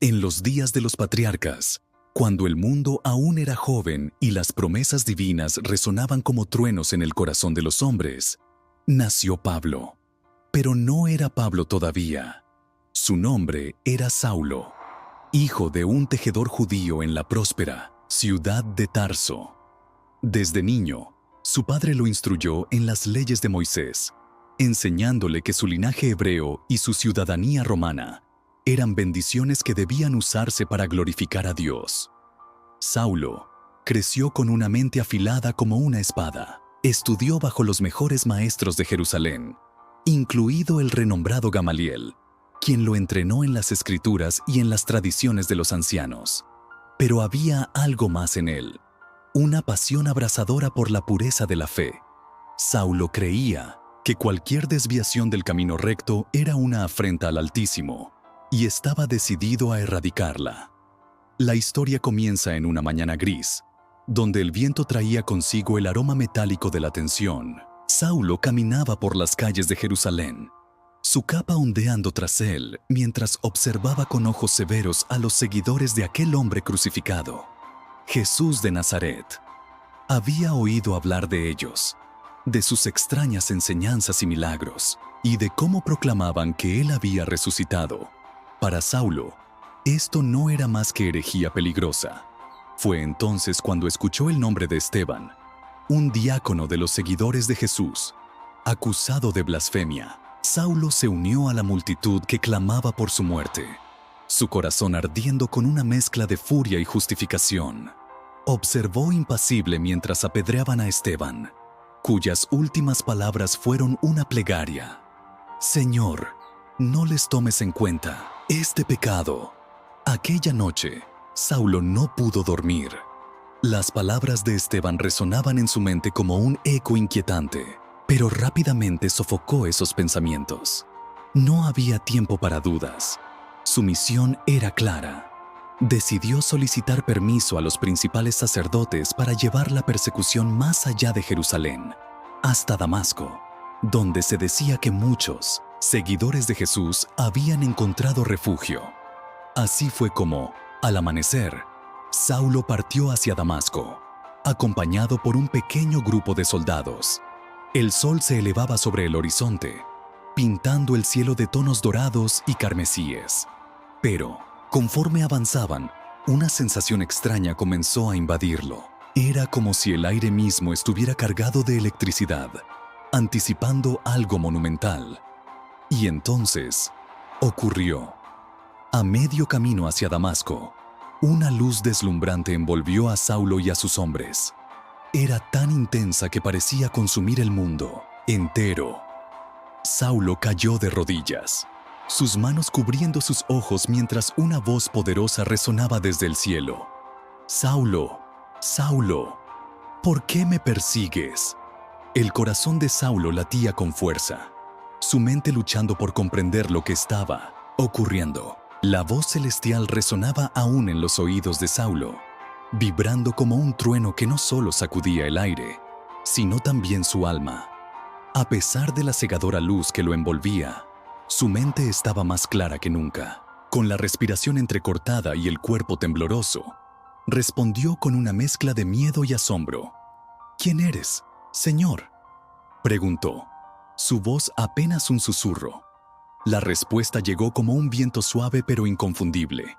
En los días de los patriarcas, cuando el mundo aún era joven y las promesas divinas resonaban como truenos en el corazón de los hombres, nació Pablo. Pero no era Pablo todavía. Su nombre era Saulo, hijo de un tejedor judío en la próspera ciudad de Tarso. Desde niño, su padre lo instruyó en las leyes de Moisés, enseñándole que su linaje hebreo y su ciudadanía romana eran bendiciones que debían usarse para glorificar a Dios. Saulo creció con una mente afilada como una espada. Estudió bajo los mejores maestros de Jerusalén, incluido el renombrado Gamaliel, quien lo entrenó en las escrituras y en las tradiciones de los ancianos. Pero había algo más en él, una pasión abrasadora por la pureza de la fe. Saulo creía que cualquier desviación del camino recto era una afrenta al Altísimo, y estaba decidido a erradicarla. La historia comienza en una mañana gris, donde el viento traía consigo el aroma metálico de la tensión. Saulo caminaba por las calles de Jerusalén, su capa ondeando tras él, mientras observaba con ojos severos a los seguidores de aquel hombre crucificado, Jesús de Nazaret. Había oído hablar de ellos, de sus extrañas enseñanzas y milagros, y de cómo proclamaban que él había resucitado. Para Saulo, esto no era más que herejía peligrosa. Fue entonces cuando escuchó el nombre de Esteban, un diácono de los seguidores de Jesús, acusado de blasfemia. Saulo se unió a la multitud que clamaba por su muerte, su corazón ardiendo con una mezcla de furia y justificación. Observó impasible mientras apedreaban a Esteban, cuyas últimas palabras fueron una plegaria. Señor, no les tomes en cuenta este pecado. Aquella noche, Saulo no pudo dormir. Las palabras de Esteban resonaban en su mente como un eco inquietante, pero rápidamente sofocó esos pensamientos. No había tiempo para dudas. Su misión era clara. Decidió solicitar permiso a los principales sacerdotes para llevar la persecución más allá de Jerusalén, hasta Damasco, donde se decía que muchos seguidores de Jesús habían encontrado refugio. Así fue como, al amanecer, Saulo partió hacia Damasco, acompañado por un pequeño grupo de soldados. El sol se elevaba sobre el horizonte, pintando el cielo de tonos dorados y carmesíes. Pero, conforme avanzaban, una sensación extraña comenzó a invadirlo. Era como si el aire mismo estuviera cargado de electricidad, anticipando algo monumental. Y entonces, ocurrió. A medio camino hacia Damasco, una luz deslumbrante envolvió a Saulo y a sus hombres. Era tan intensa que parecía consumir el mundo entero. Saulo cayó de rodillas, sus manos cubriendo sus ojos mientras una voz poderosa resonaba desde el cielo. Saulo, Saulo, ¿por qué me persigues? El corazón de Saulo latía con fuerza, su mente luchando por comprender lo que estaba ocurriendo. La voz celestial resonaba aún en los oídos de Saulo, vibrando como un trueno que no solo sacudía el aire, sino también su alma. A pesar de la cegadora luz que lo envolvía, su mente estaba más clara que nunca. Con la respiración entrecortada y el cuerpo tembloroso, respondió con una mezcla de miedo y asombro. ¿Quién eres, Señor?, preguntó, su voz apenas un susurro. La respuesta llegó como un viento suave pero inconfundible.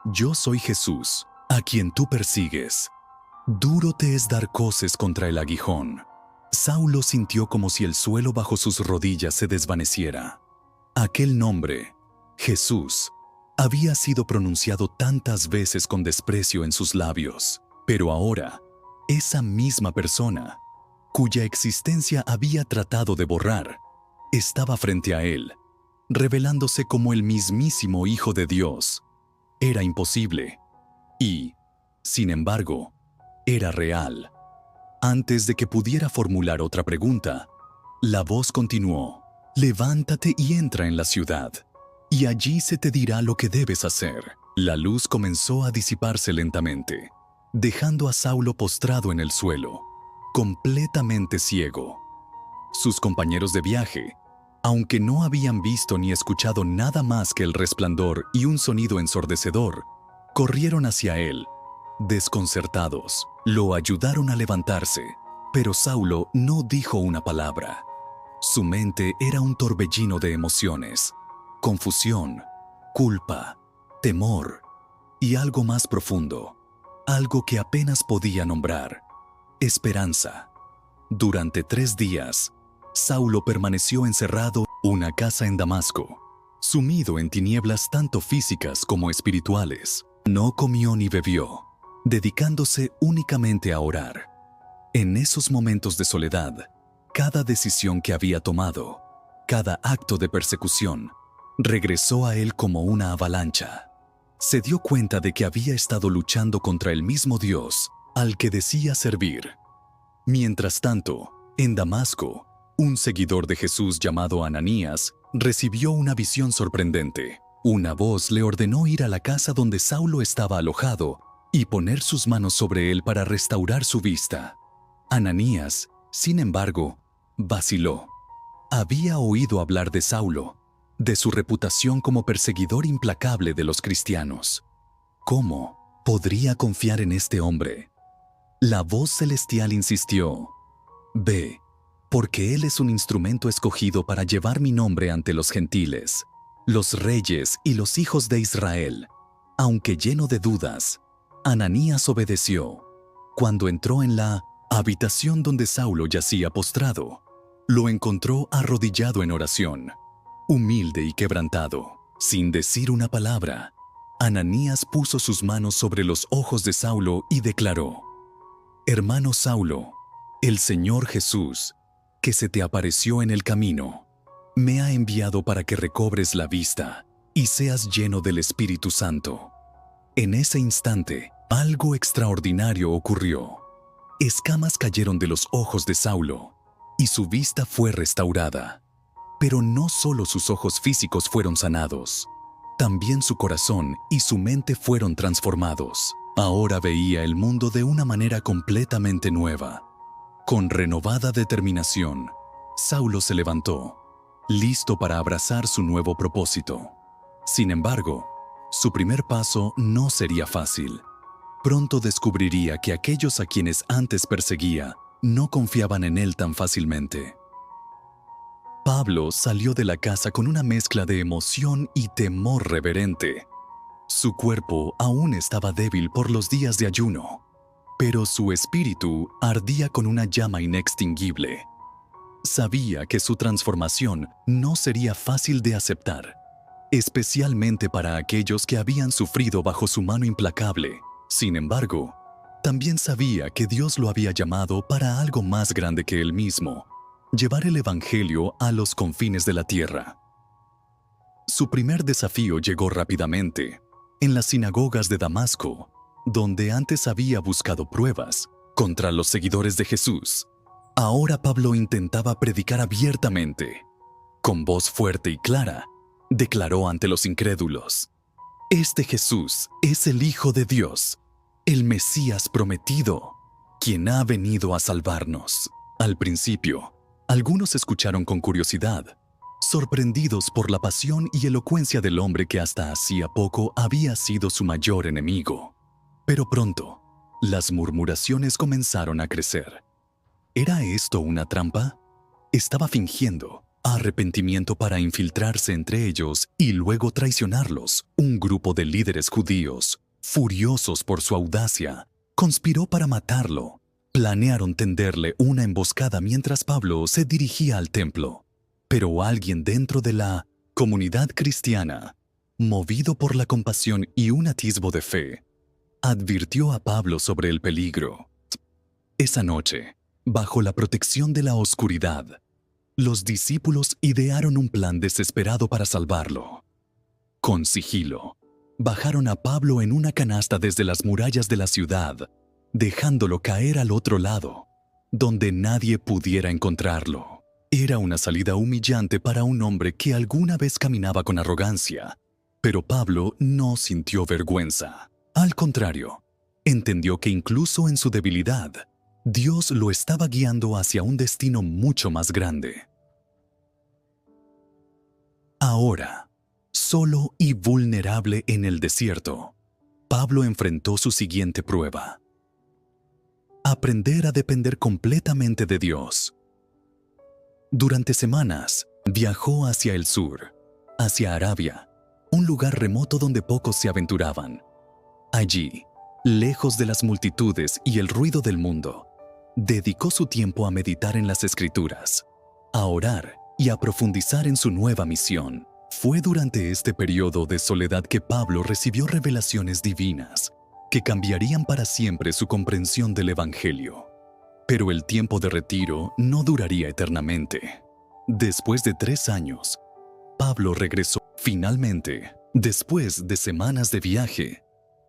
Yo soy Jesús, a quien tú persigues. Duro te es dar coces contra el aguijón. Saulo sintió como si el suelo bajo sus rodillas se desvaneciera. Aquel nombre, Jesús, había sido pronunciado tantas veces con desprecio en sus labios, pero ahora, esa misma persona, cuya existencia había tratado de borrar, estaba frente a él, revelándose como el mismísimo Hijo de Dios. Era imposible y, sin embargo, era real. Antes de que pudiera formular otra pregunta, la voz continuó: levántate y entra en la ciudad, y allí se te dirá lo que debes hacer. La luz comenzó a disiparse lentamente, dejando a Saulo postrado en el suelo, completamente ciego. Sus compañeros de viaje, Aunque no habían visto ni escuchado nada más que el resplandor y un sonido ensordecedor, corrieron hacia él. Desconcertados, lo ayudaron a levantarse, pero Saulo no dijo una palabra. Su mente era un torbellino de emociones, confusión, culpa, temor y algo más profundo, algo que apenas podía nombrar: esperanza. Durante 3 días, Saulo permaneció encerrado en una casa en Damasco, sumido en tinieblas tanto físicas como espirituales. No comió ni bebió, dedicándose únicamente a orar. En esos momentos de soledad, cada decisión que había tomado, cada acto de persecución, regresó a él como una avalancha. Se dio cuenta de que había estado luchando contra el mismo Dios al que decía servir. Mientras tanto, en Damasco, un seguidor de Jesús llamado Ananías recibió una visión sorprendente. Una voz le ordenó ir a la casa donde Saulo estaba alojado y poner sus manos sobre él para restaurar su vista. Ananías, sin embargo, vaciló. Había oído hablar de Saulo, de su reputación como perseguidor implacable de los cristianos. ¿Cómo podría confiar en este hombre? La voz celestial insistió: «Ve, porque él es un instrumento escogido para llevar mi nombre ante los gentiles, los reyes y los hijos de Israel». Aunque lleno de dudas, Ananías obedeció. Cuando entró en la habitación donde Saulo yacía postrado, lo encontró arrodillado en oración, humilde y quebrantado. Sin decir una palabra, Ananías puso sus manos sobre los ojos de Saulo y declaró: «Hermano Saulo, el Señor Jesús, que se te apareció en el camino, me ha enviado para que recobres la vista y seas lleno del Espíritu Santo». En ese instante, algo extraordinario ocurrió. Escamas cayeron de los ojos de Saulo y su vista fue restaurada. Pero no solo sus ojos físicos fueron sanados, también su corazón y su mente fueron transformados. Ahora veía el mundo de una manera completamente nueva. Con renovada determinación, Saulo se levantó, listo para abrazar su nuevo propósito. Sin embargo, su primer paso no sería fácil. Pronto descubriría que aquellos a quienes antes perseguía no confiaban en él tan fácilmente. Pablo salió de la casa con una mezcla de emoción y temor reverente. Su cuerpo aún estaba débil por los días de ayuno, pero su espíritu ardía con una llama inextinguible. Sabía que su transformación no sería fácil de aceptar, especialmente para aquellos que habían sufrido bajo su mano implacable. Sin embargo, también sabía que Dios lo había llamado para algo más grande que él mismo: llevar el Evangelio a los confines de la tierra. Su primer desafío llegó rápidamente, en las sinagogas de Damasco, donde antes había buscado pruebas contra los seguidores de Jesús. Ahora Pablo intentaba predicar abiertamente. Con voz fuerte y clara, declaró ante los incrédulos: «Este Jesús es el Hijo de Dios, el Mesías prometido, quien ha venido a salvarnos». Al principio, algunos escucharon con curiosidad, sorprendidos por la pasión y elocuencia del hombre que hasta hacía poco había sido su mayor enemigo. Pero pronto, las murmuraciones comenzaron a crecer. ¿Era esto una trampa? ¿Estaba fingiendo arrepentimiento para infiltrarse entre ellos y luego traicionarlos? Un grupo de líderes judíos, furiosos por su audacia, conspiró para matarlo. Planearon tenderle una emboscada mientras Pablo se dirigía al templo. Pero alguien dentro de la comunidad cristiana, movido por la compasión y un atisbo de fe, advirtió a Pablo sobre el peligro. Esa noche, bajo la protección de la oscuridad, los discípulos idearon un plan desesperado para salvarlo. Con sigilo, bajaron a Pablo en una canasta desde las murallas de la ciudad, dejándolo caer al otro lado, donde nadie pudiera encontrarlo. Era una salida humillante para un hombre que alguna vez caminaba con arrogancia, pero Pablo no sintió vergüenza. Al contrario, entendió que incluso en su debilidad, Dios lo estaba guiando hacia un destino mucho más grande. Ahora, solo y vulnerable en el desierto, Pablo enfrentó su siguiente prueba: aprender a depender completamente de Dios. Durante semanas, viajó hacia el sur, hacia Arabia, un lugar remoto donde pocos se aventuraban. Allí, lejos de las multitudes y el ruido del mundo, dedicó su tiempo a meditar en las Escrituras, a orar y a profundizar en su nueva misión. Fue durante este periodo de soledad que Pablo recibió revelaciones divinas que cambiarían para siempre su comprensión del Evangelio. Pero el tiempo de retiro no duraría eternamente. Después de 3 años, Pablo regresó. Finalmente, después de semanas de viaje,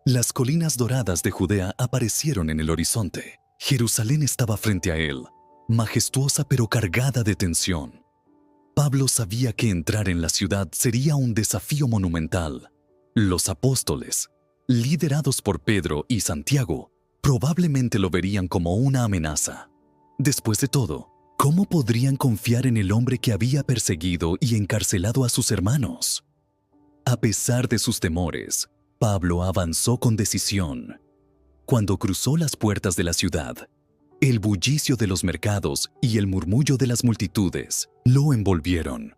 las colinas doradas de Judea aparecieron en el horizonte. Jerusalén estaba frente a él, majestuosa pero cargada de tensión. Pablo sabía que entrar en la ciudad sería un desafío monumental. Los apóstoles, liderados por Pedro y Santiago, probablemente lo verían como una amenaza. Después de todo, ¿cómo podrían confiar en el hombre que había perseguido y encarcelado a sus hermanos? A pesar de sus temores, Pablo avanzó con decisión. Cuando cruzó las puertas de la ciudad, el bullicio de los mercados y el murmullo de las multitudes lo envolvieron.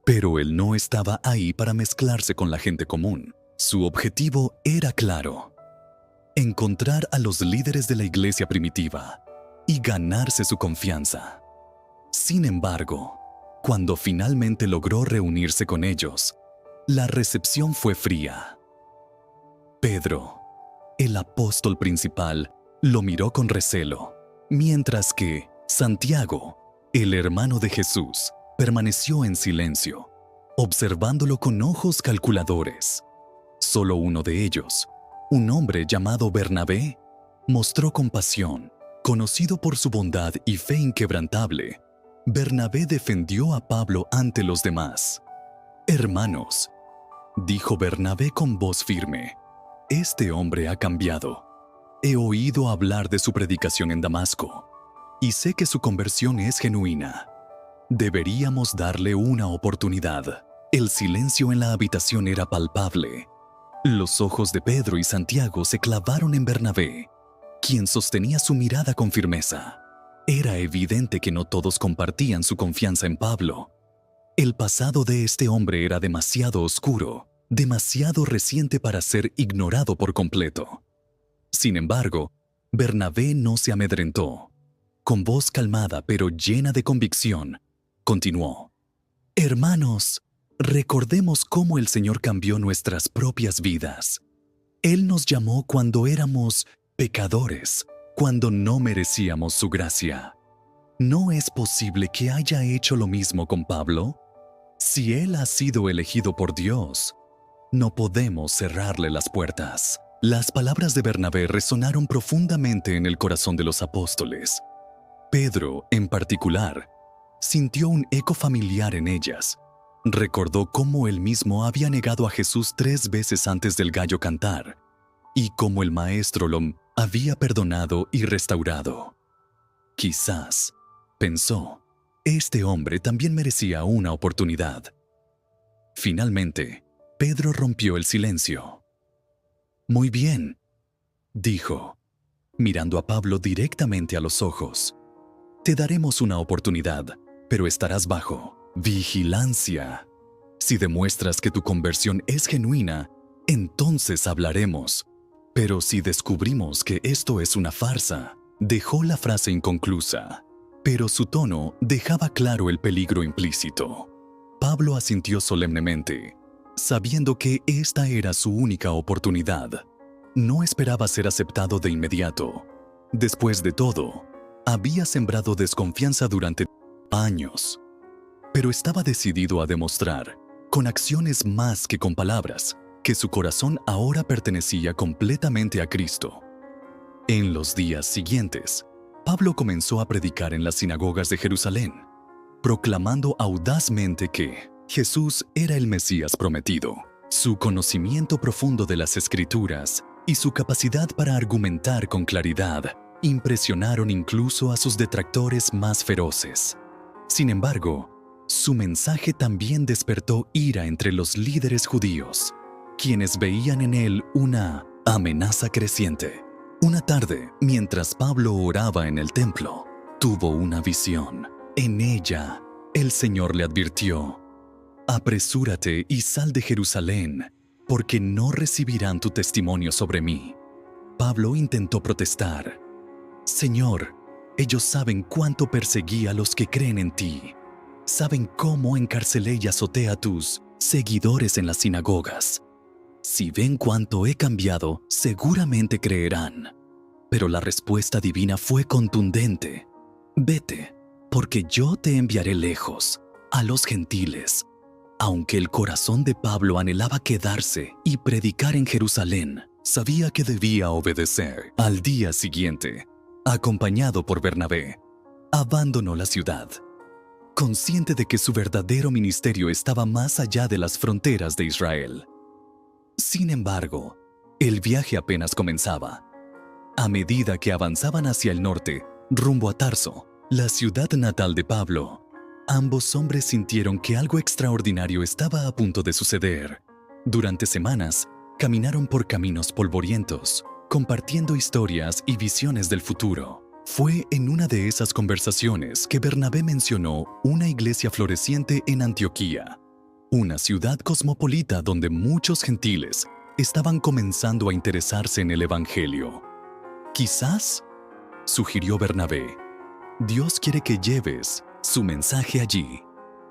Pero él no estaba ahí para mezclarse con la gente común. Su objetivo era claro: encontrar a los líderes de la iglesia primitiva y ganarse su confianza. Sin embargo, cuando finalmente logró reunirse con ellos, la recepción fue fría. Pedro, el apóstol principal, lo miró con recelo, mientras que Santiago, el hermano de Jesús, permaneció en silencio, observándolo con ojos calculadores. Solo uno de ellos, un hombre llamado Bernabé, mostró compasión. Conocido por su bondad y fe inquebrantable, Bernabé defendió a Pablo ante los demás. «Hermanos», dijo Bernabé con voz firme, «este hombre ha cambiado. He oído hablar de su predicación en Damasco, y sé que su conversión es genuina. Deberíamos darle una oportunidad». El silencio en la habitación era palpable. Los ojos de Pedro y Santiago se clavaron en Bernabé, quien sostenía su mirada con firmeza. Era evidente que no todos compartían su confianza en Pablo. El pasado de este hombre era demasiado oscuro, demasiado reciente para ser ignorado por completo. Sin embargo, Bernabé no se amedrentó. Con voz calmada pero llena de convicción, continuó: «Hermanos, recordemos cómo el Señor cambió nuestras propias vidas. Él nos llamó cuando éramos pecadores, cuando no merecíamos su gracia. ¿No es posible que haya hecho lo mismo con Pablo? Si él ha sido elegido por Dios, no podemos cerrarle las puertas». Las palabras de Bernabé resonaron profundamente en el corazón de los apóstoles. Pedro, en particular, sintió un eco familiar en ellas. Recordó cómo él mismo había negado a Jesús 3 veces antes del gallo cantar, y cómo el Maestro lo había perdonado y restaurado. Quizás, pensó, este hombre también merecía una oportunidad. Finalmente, Pedro rompió el silencio. «Muy bien», dijo, mirando a Pablo directamente a los ojos. «Te daremos una oportunidad, pero estarás bajo vigilancia. Si demuestras que tu conversión es genuina, entonces hablaremos. Pero si descubrimos que esto es una farsa». Dejó la frase inconclusa, pero su tono dejaba claro el peligro implícito. Pablo asintió solemnemente, sabiendo que esta era su única oportunidad. No esperaba ser aceptado de inmediato. Después de todo, había sembrado desconfianza durante años. Pero estaba decidido a demostrar, con acciones más que con palabras, que su corazón ahora pertenecía completamente a Cristo. En los días siguientes, Pablo comenzó a predicar en las sinagogas de Jerusalén, proclamando audazmente que Jesús era el Mesías prometido. Su conocimiento profundo de las Escrituras y su capacidad para argumentar con claridad impresionaron incluso a sus detractores más feroces. Sin embargo, Su mensaje también despertó ira entre los líderes judíos, quienes veían en él una amenaza creciente. Una tarde, mientras Pablo oraba en el templo, tuvo una visión. En ella, el Señor le advirtió: «Apresúrate y sal de Jerusalén, porque no recibirán tu testimonio sobre mí». Pablo intentó protestar: «Señor, ellos saben cuánto perseguí a los que creen en ti. Saben cómo encarcelé y azoté a tus seguidores en las sinagogas. Si ven cuánto he cambiado, seguramente creerán». Pero la respuesta divina fue contundente: «Vete, porque yo te enviaré lejos, a los gentiles». Aunque el corazón de Pablo anhelaba quedarse y predicar en Jerusalén, sabía que debía obedecer. Al día siguiente, acompañado por Bernabé, abandonó la ciudad, consciente de que su verdadero ministerio estaba más allá de las fronteras de Israel. Sin embargo, el viaje apenas comenzaba. A medida que avanzaban hacia el norte, rumbo a Tarso, la ciudad natal de Pablo, ambos hombres sintieron que algo extraordinario estaba a punto de suceder. Durante semanas, caminaron por caminos polvorientos, compartiendo historias y visiones del futuro. Fue en una de esas conversaciones que Bernabé mencionó una iglesia floreciente en Antioquía, una ciudad cosmopolita donde muchos gentiles estaban comenzando a interesarse en el Evangelio. Quizás, sugirió Bernabé, Dios quiere que lleves su mensaje allí.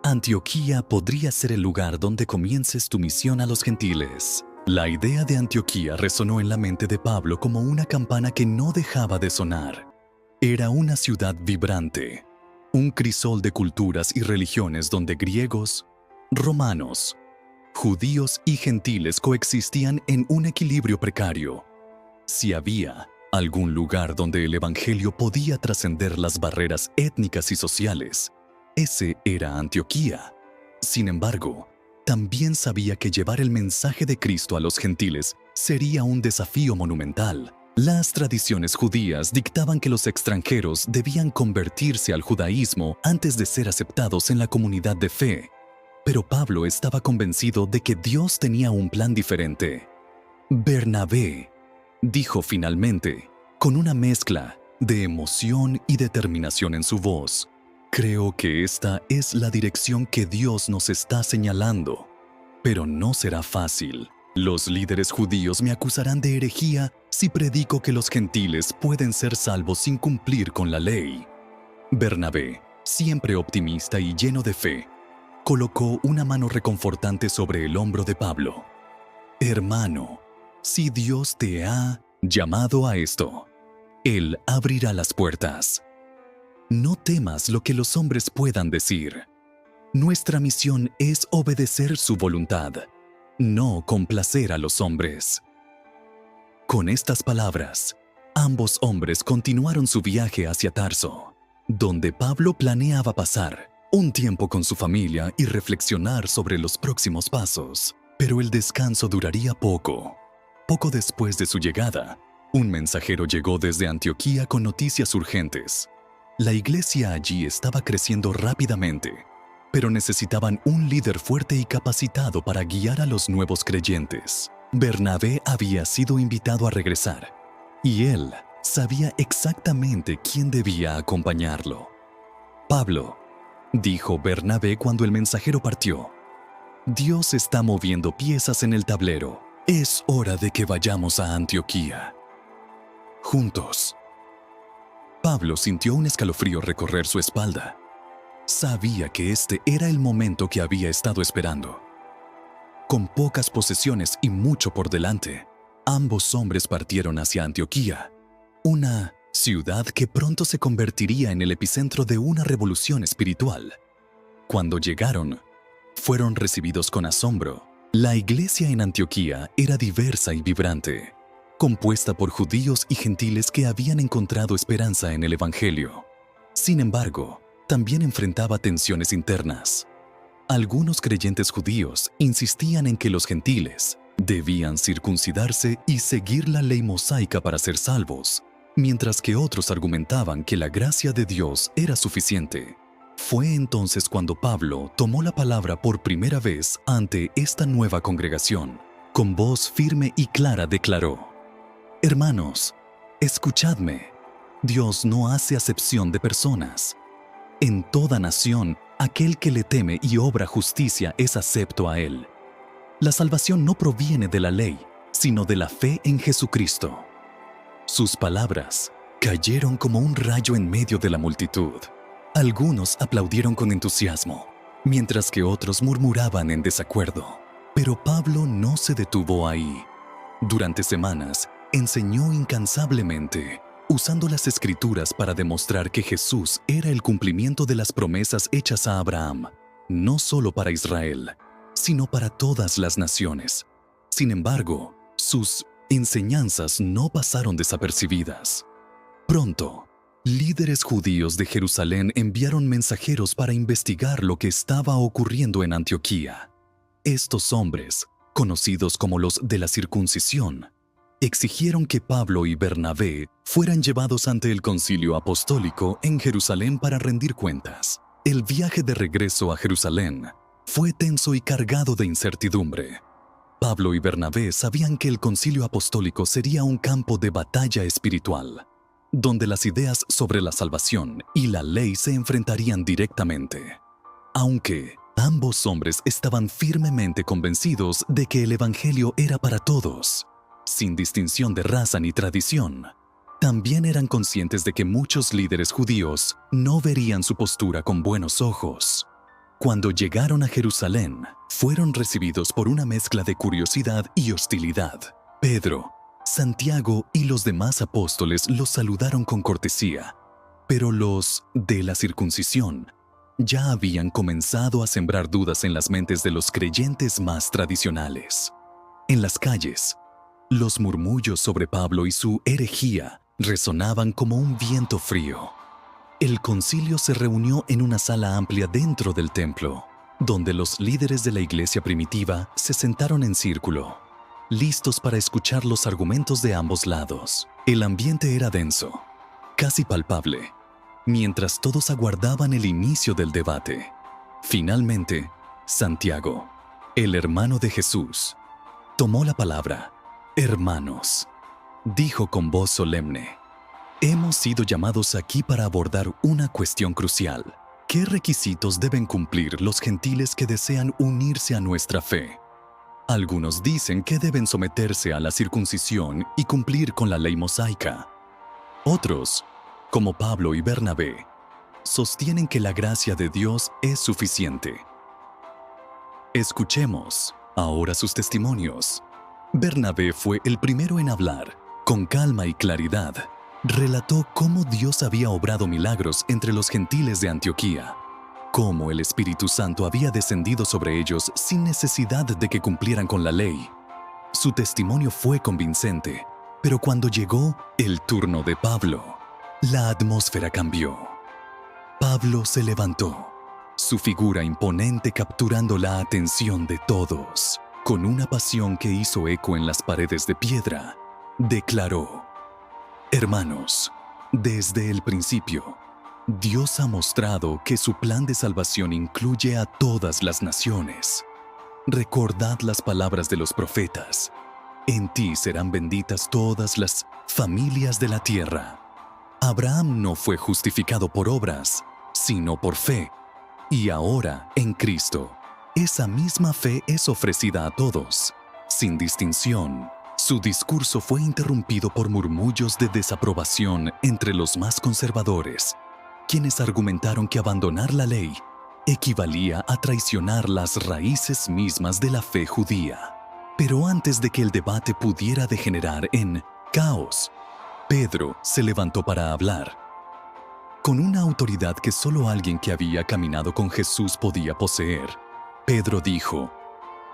Antioquía podría ser el lugar donde comiences tu misión a los gentiles. La idea de Antioquía resonó en la mente de Pablo como una campana que no dejaba de sonar. Era una ciudad vibrante, un crisol de culturas y religiones donde griegos, romanos, judíos y gentiles coexistían en un equilibrio precario. Si había algún lugar donde el Evangelio podía trascender las barreras étnicas y sociales, ese era Antioquía. Sin embargo, también sabía que llevar el mensaje de Cristo a los gentiles sería un desafío monumental. Las tradiciones judías dictaban que los extranjeros debían convertirse al judaísmo antes de ser aceptados en la comunidad de fe. Pero Pablo estaba convencido de que Dios tenía un plan diferente. Bernabé, dijo finalmente, con una mezcla de emoción y determinación en su voz: «Creo que esta es la dirección que Dios nos está señalando. Pero no será fácil. Los líderes judíos me acusarán de herejía si predico que los gentiles pueden ser salvos sin cumplir con la ley». Bernabé, siempre optimista y lleno de fe, colocó una mano reconfortante sobre el hombro de Pablo. «Hermano, si Dios te ha llamado a esto, Él abrirá las puertas. No temas lo que los hombres puedan decir. Nuestra misión es obedecer su voluntad, no complacer a los hombres». Con estas palabras, ambos hombres continuaron su viaje hacia Tarso, donde Pablo planeaba pasar un tiempo con su familia y reflexionar sobre los próximos pasos. Pero el descanso duraría poco. Poco después de su llegada, un mensajero llegó desde Antioquía con noticias urgentes. La iglesia allí estaba creciendo rápidamente, pero necesitaban un líder fuerte y capacitado para guiar a los nuevos creyentes. Bernabé había sido invitado a regresar, y él sabía exactamente quién debía acompañarlo. «Pablo», dijo Bernabé cuando el mensajero partió, «Dios está moviendo piezas en el tablero. Es hora de que vayamos a Antioquía juntos». Pablo sintió un escalofrío recorrer su espalda. Sabía que este era el momento que había estado esperando. Con pocas posesiones y mucho por delante, ambos hombres partieron hacia Antioquía, una ciudad que pronto se convertiría en el epicentro de una revolución espiritual. Cuando llegaron, fueron recibidos con asombro. La iglesia en Antioquía era diversa y vibrante, compuesta por judíos y gentiles que habían encontrado esperanza en el Evangelio. Sin embargo, también enfrentaba tensiones internas. Algunos creyentes judíos insistían en que los gentiles debían circuncidarse y seguir la ley mosaica para ser salvos, mientras que otros argumentaban que la gracia de Dios era suficiente. Fue entonces cuando Pablo tomó la palabra por primera vez ante esta nueva congregación. Con voz firme y clara declaró: Hermanos, escuchadme. Dios no hace acepción de personas. En toda nación, aquel que le teme y obra justicia es acepto a él. La salvación no proviene de la ley, sino de la fe en Jesucristo. Sus palabras cayeron como un rayo en medio de la multitud. Algunos aplaudieron con entusiasmo, mientras que otros murmuraban en desacuerdo. Pero Pablo no se detuvo ahí. Durante semanas, enseñó incansablemente, usando las Escrituras para demostrar que Jesús era el cumplimiento de las promesas hechas a Abraham, no solo para Israel, sino para todas las naciones. Sin embargo, sus enseñanzas no pasaron desapercibidas. Pronto, líderes judíos de Jerusalén enviaron mensajeros para investigar lo que estaba ocurriendo en Antioquía. Estos hombres, conocidos como los de la circuncisión, exigieron que Pablo y Bernabé fueran llevados ante el concilio apostólico en Jerusalén para rendir cuentas. El viaje de regreso a Jerusalén fue tenso y cargado de incertidumbre. Pablo y Bernabé sabían que el concilio apostólico sería un campo de batalla espiritual, donde las ideas sobre la salvación y la ley se enfrentarían directamente. Aunque ambos hombres estaban firmemente convencidos de que el evangelio era para todos, sin distinción de raza ni tradición, también eran conscientes de que muchos líderes judíos no verían su postura con buenos ojos. Cuando llegaron a Jerusalén, fueron recibidos por una mezcla de curiosidad y hostilidad. Pedro, Santiago y los demás apóstoles los saludaron con cortesía, pero los de la circuncisión ya habían comenzado a sembrar dudas en las mentes de los creyentes más tradicionales. En las calles, los murmullos sobre Pablo y su herejía resonaban como un viento frío. El concilio se reunió en una sala amplia dentro del templo, donde los líderes de la iglesia primitiva se sentaron en círculo, listos para escuchar los argumentos de ambos lados. El ambiente era denso, casi palpable, mientras todos aguardaban el inicio del debate. Finalmente, Santiago, el hermano de Jesús, tomó la palabra. Hermanos, dijo con voz solemne, hemos sido llamados aquí para abordar una cuestión crucial. ¿Qué requisitos deben cumplir los gentiles que desean unirse a nuestra fe? Algunos dicen que deben someterse a la circuncisión y cumplir con la ley mosaica. Otros, como Pablo y Bernabé, sostienen que la gracia de Dios es suficiente. Escuchemos ahora sus testimonios. Bernabé fue el primero en hablar. Con calma y claridad, relató cómo Dios había obrado milagros entre los gentiles de Antioquía, cómo el Espíritu Santo había descendido sobre ellos sin necesidad de que cumplieran con la ley. Su testimonio fue convincente, pero cuando llegó el turno de Pablo, la atmósfera cambió. Pablo se levantó, su figura imponente capturando la atención de todos. Con una pasión que hizo eco en las paredes de piedra, declaró: Hermanos, desde el principio, Dios ha mostrado que su plan de salvación incluye a todas las naciones. Recordad las palabras de los profetas. En ti serán benditas todas las familias de la tierra. Abraham no fue justificado por obras, sino por fe. Y ahora, en Cristo, esa misma fe es ofrecida a todos, sin distinción. Su discurso fue interrumpido por murmullos de desaprobación entre los más conservadores, quienes argumentaron que abandonar la ley equivalía a traicionar las raíces mismas de la fe judía. Pero antes de que el debate pudiera degenerar en caos, Pedro se levantó para hablar. Con una autoridad que solo alguien que había caminado con Jesús podía poseer, Pedro dijo: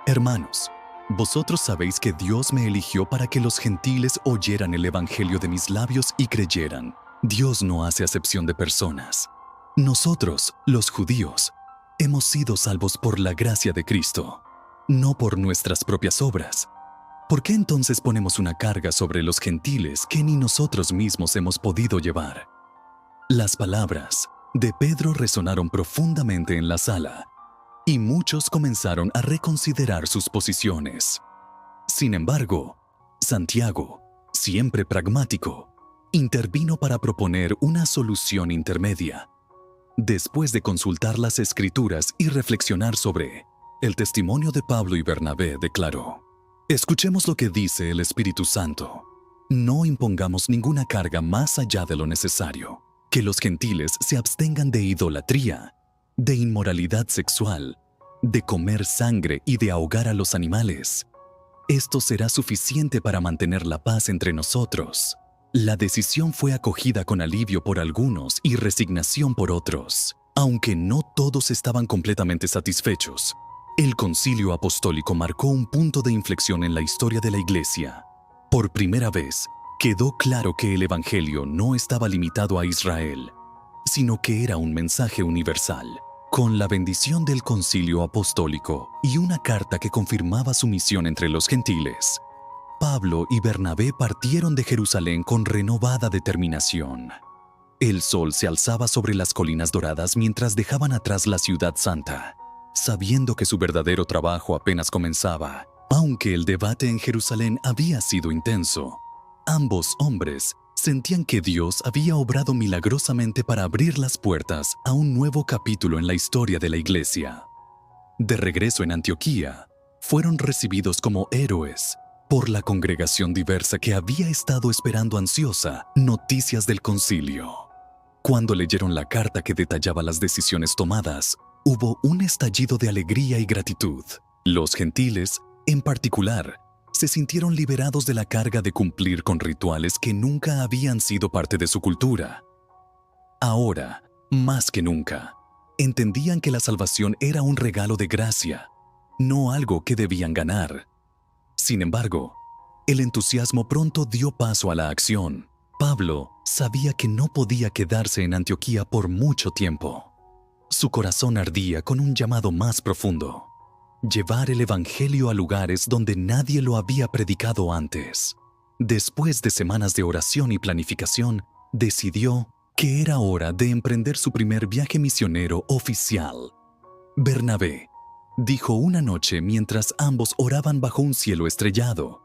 Hermanos, vosotros sabéis que Dios me eligió para que los gentiles oyeran el evangelio de mis labios y creyeran. Dios no hace acepción de personas. Nosotros, los judíos, hemos sido salvos por la gracia de Cristo, no por nuestras propias obras. ¿Por qué entonces ponemos una carga sobre los gentiles que ni nosotros mismos hemos podido llevar? Las palabras de Pedro resonaron profundamente en la sala, y muchos comenzaron a reconsiderar sus posiciones. Sin embargo, Santiago, siempre pragmático, intervino para proponer una solución intermedia. Después de consultar las Escrituras y reflexionar sobre el testimonio de Pablo y Bernabé, declaró: escuchemos lo que dice el Espíritu Santo. No impongamos ninguna carga más allá de lo necesario. Que los gentiles se abstengan de idolatría, de inmoralidad sexual, de comer sangre y de ahogar a los animales. Esto será suficiente para mantener la paz entre nosotros. La decisión fue acogida con alivio por algunos y resignación por otros. Aunque no todos estaban completamente satisfechos, el Concilio Apostólico marcó un punto de inflexión en la historia de la Iglesia. Por primera vez, quedó claro que el Evangelio no estaba limitado a Israel, sino que era un mensaje universal. Con la bendición del Concilio Apostólico y una carta que confirmaba su misión entre los gentiles, Pablo y Bernabé partieron de Jerusalén con renovada determinación. El sol se alzaba sobre las colinas doradas mientras dejaban atrás la ciudad santa, sabiendo que su verdadero trabajo apenas comenzaba. Aunque el debate en Jerusalén había sido intenso, ambos hombres sentían que Dios había obrado milagrosamente para abrir las puertas a un nuevo capítulo en la historia de la Iglesia. De regreso en Antioquía, fueron recibidos como héroes por la congregación diversa que había estado esperando ansiosa noticias del concilio. Cuando leyeron la carta que detallaba las decisiones tomadas, hubo un estallido de alegría y gratitud. Los gentiles, en particular, se sintieron liberados de la carga de cumplir con rituales que nunca habían sido parte de su cultura. Ahora, más que nunca, entendían que la salvación era un regalo de gracia, no algo que debían ganar. Sin embargo, el entusiasmo pronto dio paso a la acción. Pablo sabía que no podía quedarse en Antioquía por mucho tiempo. Su corazón ardía con un llamado más profundo: llevar el Evangelio a lugares donde nadie lo había predicado antes. Después de semanas de oración y planificación, decidió que era hora de emprender su primer viaje misionero oficial. Bernabé dijo una noche mientras ambos oraban bajo un cielo estrellado: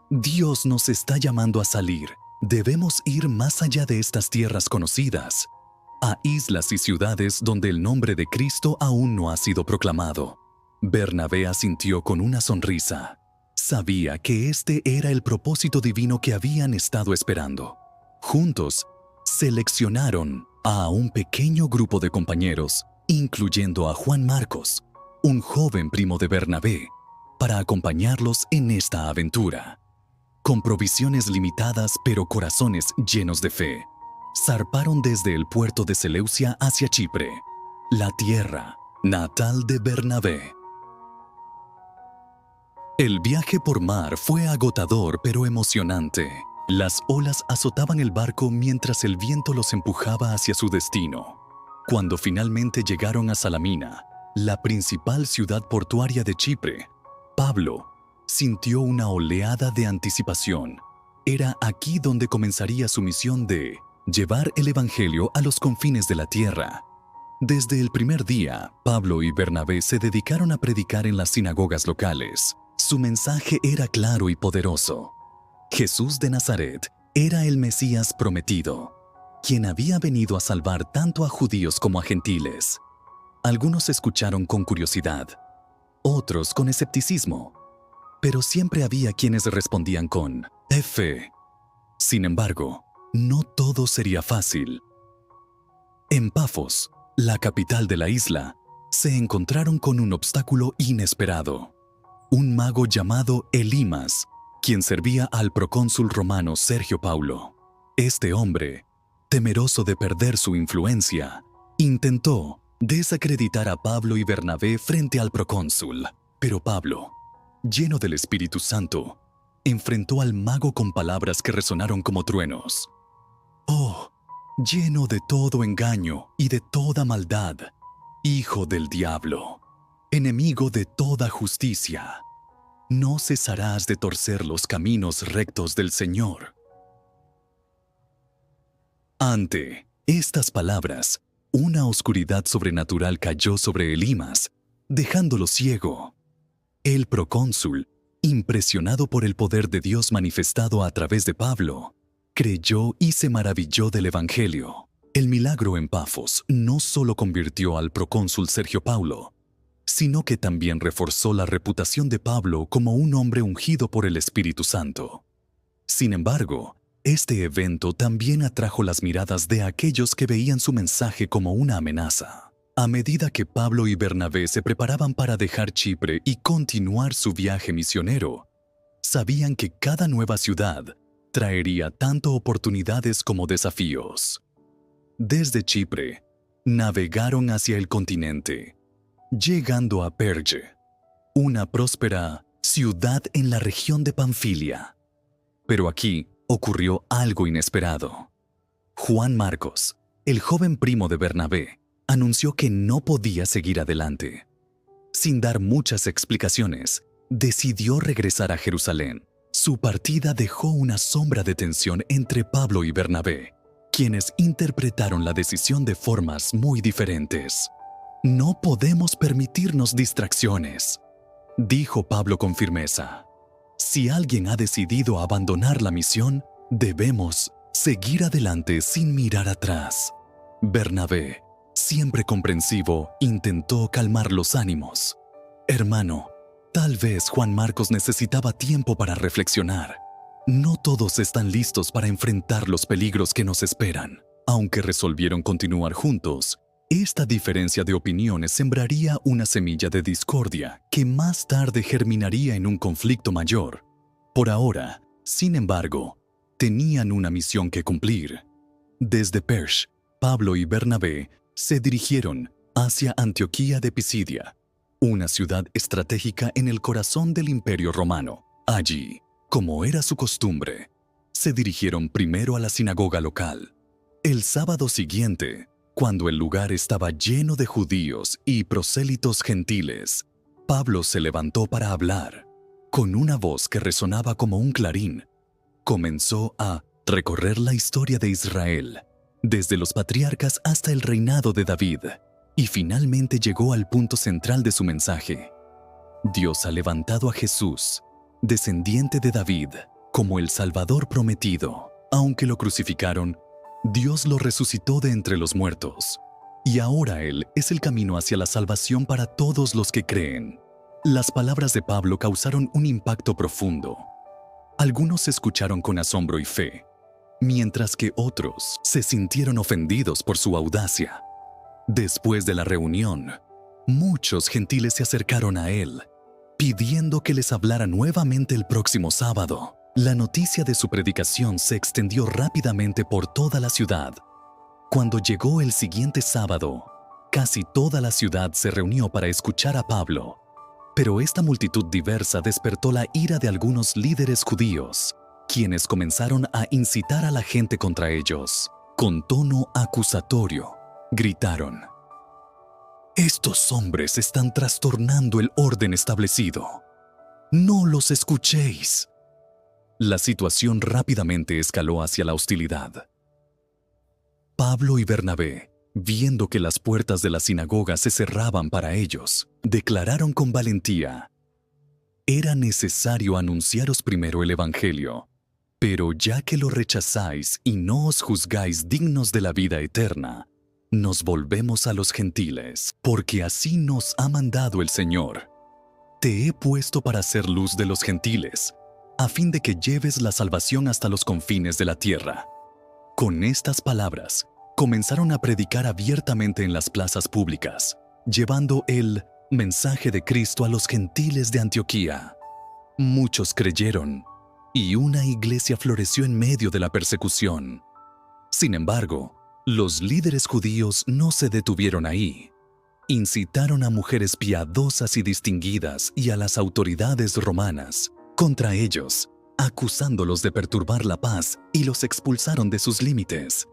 Dios nos está llamando a salir. Debemos ir más allá de estas tierras conocidas, a islas y ciudades donde el nombre de Cristo aún no ha sido proclamado. Bernabé asintió con una sonrisa. Sabía que este era el propósito divino que habían estado esperando. Juntos, seleccionaron a un pequeño grupo de compañeros, incluyendo a Juan Marcos, un joven primo de Bernabé, para acompañarlos en esta aventura. Con provisiones limitadas pero corazones llenos de fe, zarparon desde el puerto de Seleucia hacia Chipre, la tierra natal de Bernabé. El viaje por mar fue agotador pero emocionante. Las olas azotaban el barco mientras el viento los empujaba hacia su destino. Cuando finalmente llegaron a Salamina, la principal ciudad portuaria de Chipre, Pablo sintió una oleada de anticipación. Era aquí donde comenzaría su misión de llevar el Evangelio a los confines de la tierra. Desde el primer día, Pablo y Bernabé se dedicaron a predicar en las sinagogas locales. Su mensaje era claro y poderoso. Jesús de Nazaret era el Mesías prometido, quien había venido a salvar tanto a judíos como a gentiles. Algunos escucharon con curiosidad, otros con escepticismo, pero siempre había quienes respondían con fe. Sin embargo, no todo sería fácil. En Pafos, la capital de la isla, se encontraron con un obstáculo inesperado. Un mago llamado Elimas, quien servía al procónsul romano Sergio Paulo. Este hombre, temeroso de perder su influencia, intentó desacreditar a Pablo y Bernabé frente al procónsul. Pero Pablo, lleno del Espíritu Santo, enfrentó al mago con palabras que resonaron como truenos. «Oh, lleno de todo engaño y de toda maldad, hijo del diablo, enemigo de toda justicia, no cesarás de torcer los caminos rectos del Señor». Ante estas palabras, una oscuridad sobrenatural cayó sobre Elimas, dejándolo ciego. El procónsul, impresionado por el poder de Dios manifestado a través de Pablo, creyó y se maravilló del Evangelio. El milagro en Pafos no solo convirtió al procónsul Sergio Paulo, sino que también reforzó la reputación de Pablo como un hombre ungido por el Espíritu Santo. Sin embargo, este evento también atrajo las miradas de aquellos que veían su mensaje como una amenaza. A medida que Pablo y Bernabé se preparaban para dejar Chipre y continuar su viaje misionero, sabían que cada nueva ciudad traería tanto oportunidades como desafíos. Desde Chipre, navegaron hacia el continente, llegando a Perge, una próspera ciudad en la región de Panfilia. Pero aquí ocurrió algo inesperado. Juan Marcos, el joven primo de Bernabé, anunció que no podía seguir adelante. Sin dar muchas explicaciones, decidió regresar a Jerusalén. Su partida dejó una sombra de tensión entre Pablo y Bernabé, quienes interpretaron la decisión de formas muy diferentes. No podemos permitirnos distracciones, dijo Pablo con firmeza. Si alguien ha decidido abandonar la misión, debemos seguir adelante sin mirar atrás. Bernabé, siempre comprensivo, intentó calmar los ánimos. Hermano, tal vez Juan Marcos necesitaba tiempo para reflexionar. No todos están listos para enfrentar los peligros que nos esperan. Aunque resolvieron continuar juntos, esta diferencia de opiniones sembraría una semilla de discordia que más tarde germinaría en un conflicto mayor. Por ahora, sin embargo, tenían una misión que cumplir. Desde Perge, Pablo y Bernabé se dirigieron hacia Antioquía de Pisidia, una ciudad estratégica en el corazón del Imperio Romano. Allí, como era su costumbre, se dirigieron primero a la sinagoga local. El sábado siguiente, cuando el lugar estaba lleno de judíos y prosélitos gentiles, Pablo se levantó para hablar. Con una voz que resonaba como un clarín, comenzó a recorrer la historia de Israel, desde los patriarcas hasta el reinado de David, y finalmente llegó al punto central de su mensaje. Dios ha levantado a Jesús, descendiente de David, como el Salvador prometido. Aunque lo crucificaron, Dios lo resucitó de entre los muertos, y ahora Él es el camino hacia la salvación para todos los que creen. Las palabras de Pablo causaron un impacto profundo. Algunos escucharon con asombro y fe, mientras que otros se sintieron ofendidos por su audacia. Después de la reunión, muchos gentiles se acercaron a él, pidiendo que les hablara nuevamente el próximo sábado. La noticia de su predicación se extendió rápidamente por toda la ciudad. Cuando llegó el siguiente sábado, casi toda la ciudad se reunió para escuchar a Pablo. Pero esta multitud diversa despertó la ira de algunos líderes judíos, quienes comenzaron a incitar a la gente contra ellos. Con tono acusatorio, gritaron: «Estos hombres están trastornando el orden establecido. ¡No los escuchéis!». La situación rápidamente escaló hacia la hostilidad. Pablo y Bernabé, viendo que las puertas de la sinagoga se cerraban para ellos, declararon con valentía: «Era necesario anunciaros primero el Evangelio, pero ya que lo rechazáis y no os juzgáis dignos de la vida eterna, nos volvemos a los gentiles, porque así nos ha mandado el Señor. Te he puesto para ser luz de los gentiles, a fin de que lleves la salvación hasta los confines de la tierra». Con estas palabras, comenzaron a predicar abiertamente en las plazas públicas, llevando el mensaje de Cristo a los gentiles de Antioquía. Muchos creyeron, y una iglesia floreció en medio de la persecución. Sin embargo, los líderes judíos no se detuvieron ahí. Incitaron a mujeres piadosas y distinguidas y a las autoridades romanas contra ellos, acusándolos de perturbar la paz, y los expulsaron de sus límites.